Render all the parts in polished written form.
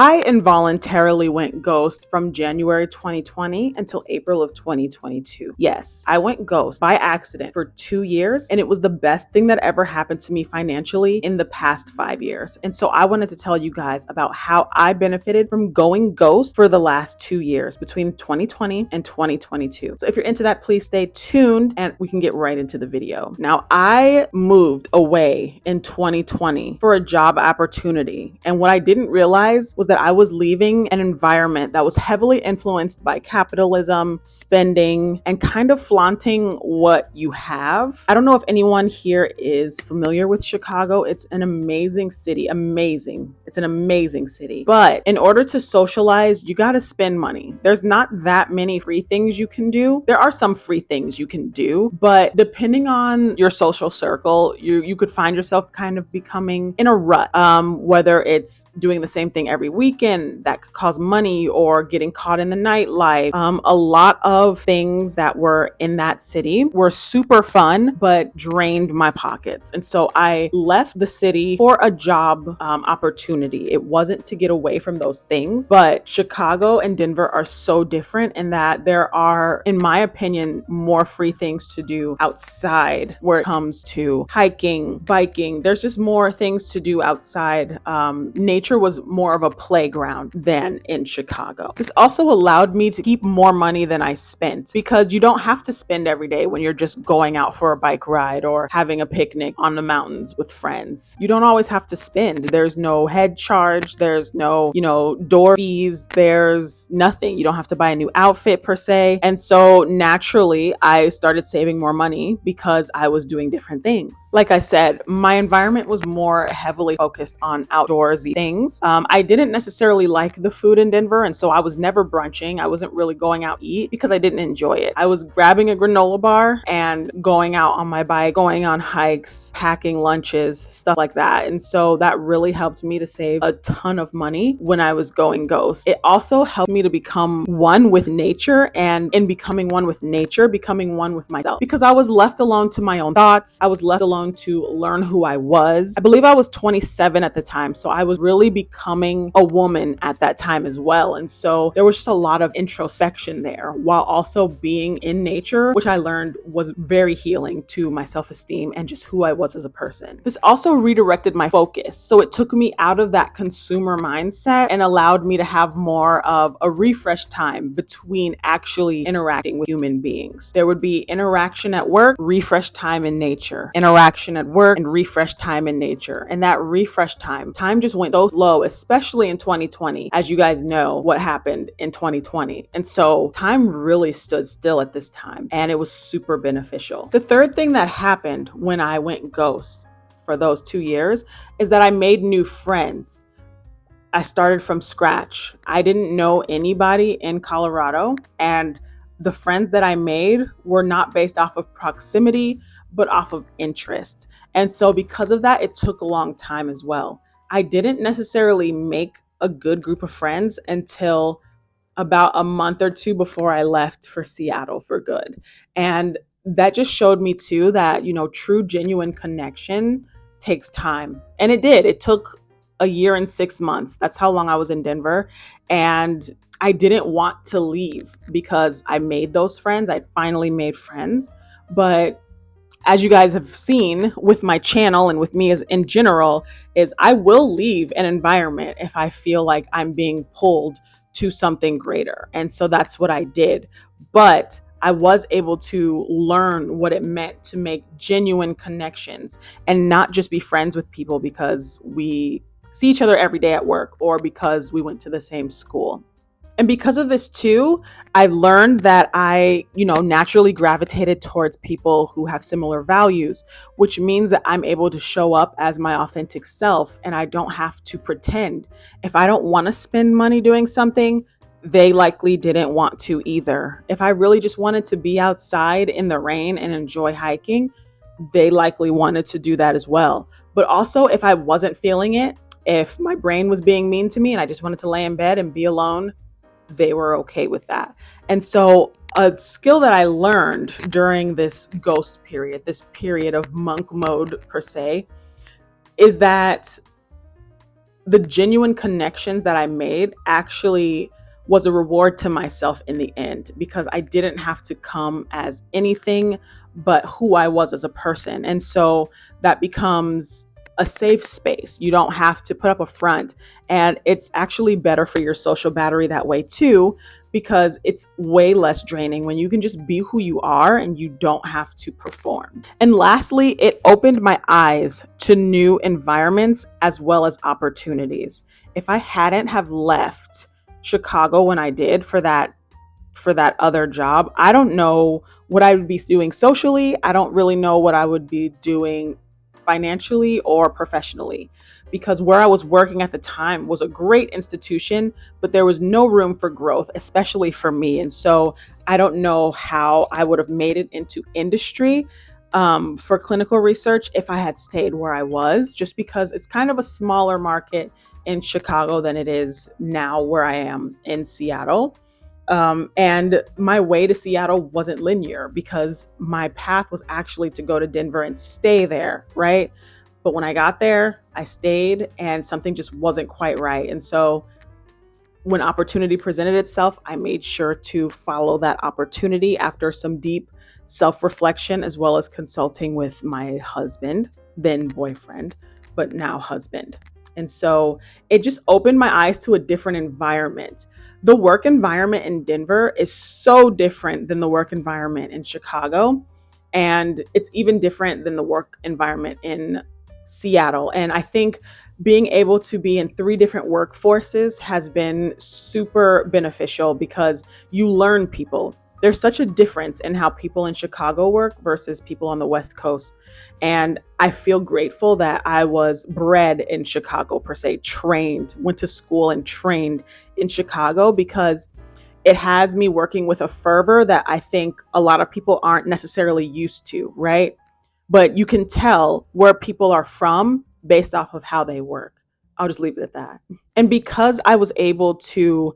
I involuntarily went ghost from January 2020 until April of 2022. Yes, I went ghost by accident for 2 years, and it was the best thing that ever happened to me financially in the past 5 years. And so I wanted to tell you guys about how I benefited from going ghost for the last 2 years between 2020 and 2022. So if you're into that, please stay tuned and we can get right into the video. Now, I moved away in 2020 for a job opportunity. And what I didn't realize was that I was leaving an environment that was heavily influenced by capitalism, spending, and kind of flaunting what you have. I don't know if anyone here is familiar with Chicago. It's an amazing city. Amazing. It's an amazing city. But in order to socialize, you got to spend money. There's not that many free things you can do. There are some free things you can do, but depending on your social circle, you could find yourself kind of becoming in a rut, whether it's doing the same thing every weekend that could cause money or getting caught in the nightlife. A lot of things that were in that city were super fun, but drained my pockets. And so I left the city for a job opportunity. It wasn't to get away from those things, but Chicago and Denver are so different in that there are, in my opinion, more free things to do outside where it comes to hiking, biking. There's just more things to do outside. Nature was more of a playground than in Chicago. This also allowed me to keep more money than I spent because you don't have to spend every day when you're just going out for a bike ride or having a picnic on the mountains with friends. You don't always have to spend. There's no head charge. There's no, door fees. There's nothing. You don't have to buy a new outfit per se. And so naturally, I started saving more money because I was doing different things. Like I said, my environment was more heavily focused on outdoorsy things. I didn't necessarily like the food in Denver, and so I was never brunching. I wasn't really going out to eat because I didn't enjoy it. I was grabbing a granola bar and going out on my bike, going on hikes, packing lunches, stuff like that. And so that really helped me to save a ton of money when I was going ghost. It also helped me to become one with nature, and in becoming one with nature, becoming one with myself, because I was left alone to my own thoughts. I was left alone to learn who I was. I believe I was 27 at the time, so I was really becoming a woman at that time as well. And so there was just a lot of introspection there while also being in nature, which I learned was very healing to my self-esteem and just who I was as a person. This also redirected my focus. So it took me out of that consumer mindset and allowed me to have more of a refresh time between actually interacting with human beings. There would be interaction at work, refresh time in nature, interaction at work, and refresh time in nature. And that refresh time just went so low, especially in 2020. As you guys know what happened in 2020. And so time really stood still at this time, and it was super beneficial. The third thing that happened when I went ghost for those 2 years is that I made new friends. I started from scratch. I didn't know anybody in Colorado, and the friends that I made were not based off of proximity, but off of interest. And so because of that, it took a long time as well. I didn't necessarily make a good group of friends until about a month or two before I left for Seattle for good. And that just showed me too that, true, genuine connection takes time. And it did. It took a year and 6 months. That's how long I was in Denver. And I didn't want to leave because I made those friends. I finally made friends. But as you guys have seen with my channel and with me as in general, is I will leave an environment if I feel like I'm being pulled to something greater. And so that's what I did. But I was able to learn what it meant to make genuine connections and not just be friends with people because we see each other every day at work or because we went to the same school. And because of this too, I learned that I, naturally gravitated towards people who have similar values, which means that I'm able to show up as my authentic self and I don't have to pretend. If I don't want to spend money doing something, they likely didn't want to either. If I really just wanted to be outside in the rain and enjoy hiking, they likely wanted to do that as well. But also, if I wasn't feeling it, if my brain was being mean to me and I just wanted to lay in bed and be alone, they were okay with that. And so a skill that I learned during this ghost period, this period of monk mode per se, is that the genuine connections that I made actually was a reward to myself in the end, because I didn't have to come as anything but who I was as a person. And so that becomes a safe space. You don't have to put up a front, and it's actually better for your social battery that way too, because it's way less draining when you can just be who you are and you don't have to perform. And lastly, it opened my eyes to new environments as well as opportunities. If I hadn't have left Chicago when I did for that other job, I don't know what I would be doing socially. I don't really know what I would be doing financially or professionally, because where I was working at the time was a great institution, but there was no room for growth, especially for me. And so I don't know how I would have made it into industry for clinical research if I had stayed where I was, just because it's kind of a smaller market in Chicago than it is now where I am in Seattle. And my way to Seattle wasn't linear, because my path was actually to go to Denver and stay there, right? But when I got there, I stayed and something just wasn't quite right. And so when opportunity presented itself, I made sure to follow that opportunity after some deep self-reflection, as well as consulting with my husband, then boyfriend, but now husband. And so it just opened my eyes to a different environment. The work environment in Denver is so different than the work environment in Chicago. And it's even different than the work environment in Seattle. And I think being able to be in 3 different workforces has been super beneficial, because you learn people. There's such a difference in how people in Chicago work versus people on the West Coast. And I feel grateful that I was bred in Chicago, per se, went to school and trained in Chicago, because it has me working with a fervor that I think a lot of people aren't necessarily used to, right? But you can tell where people are from based off of how they work. I'll just leave it at that. And because I was able to,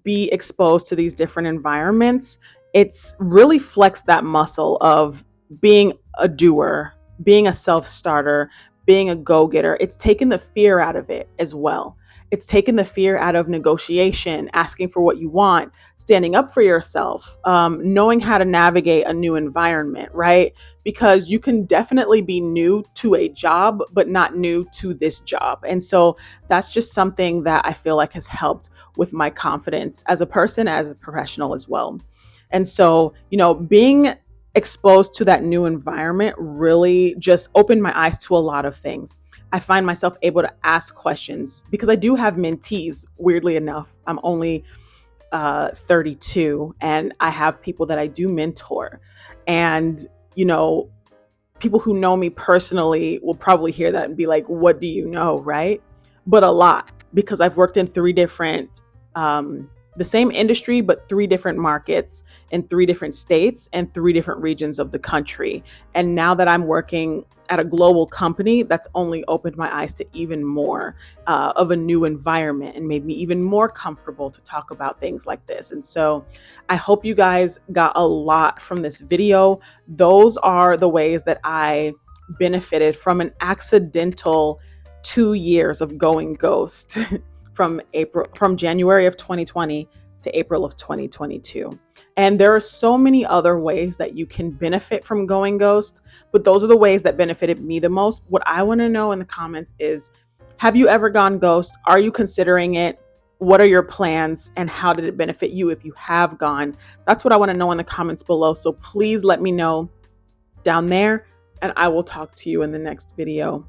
be exposed to these different environments, it's really flexed that muscle of being a doer, being a self-starter, being a go-getter. It's taken the fear out of it as well. It's taken the fear out of negotiation, asking for what you want, standing up for yourself, knowing how to navigate a new environment, right? Because you can definitely be new to a job, but not new to this job. And so that's just something that I feel like has helped with my confidence as a person, as a professional as well. And so, being exposed to that new environment really just opened my eyes to a lot of things. I find myself able to ask questions because I do have mentees, weirdly enough. I'm only 32 and I have people that I do mentor. And, people who know me personally will probably hear that and be like, what do you know, right? But a lot, because I've worked in 3 different the same industry, but 3 different markets in 3 different states and 3 different regions of the country. And now that I'm working at a global company, that's only opened my eyes to even more of a new environment and made me even more comfortable to talk about things like this. And so I hope you guys got a lot from this video. Those are the ways that I benefited from an accidental 2 years of going ghost. from January of 2020 to April of 2022. And there are so many other ways that you can benefit from going ghost, but those are the ways that benefited me the most. What I want to know in the comments is, have you ever gone ghost? Are you considering it? What are your plans and how did it benefit you if you have gone? That's what I want to know in the comments below. So please let me know down there and I will talk to you in the next video.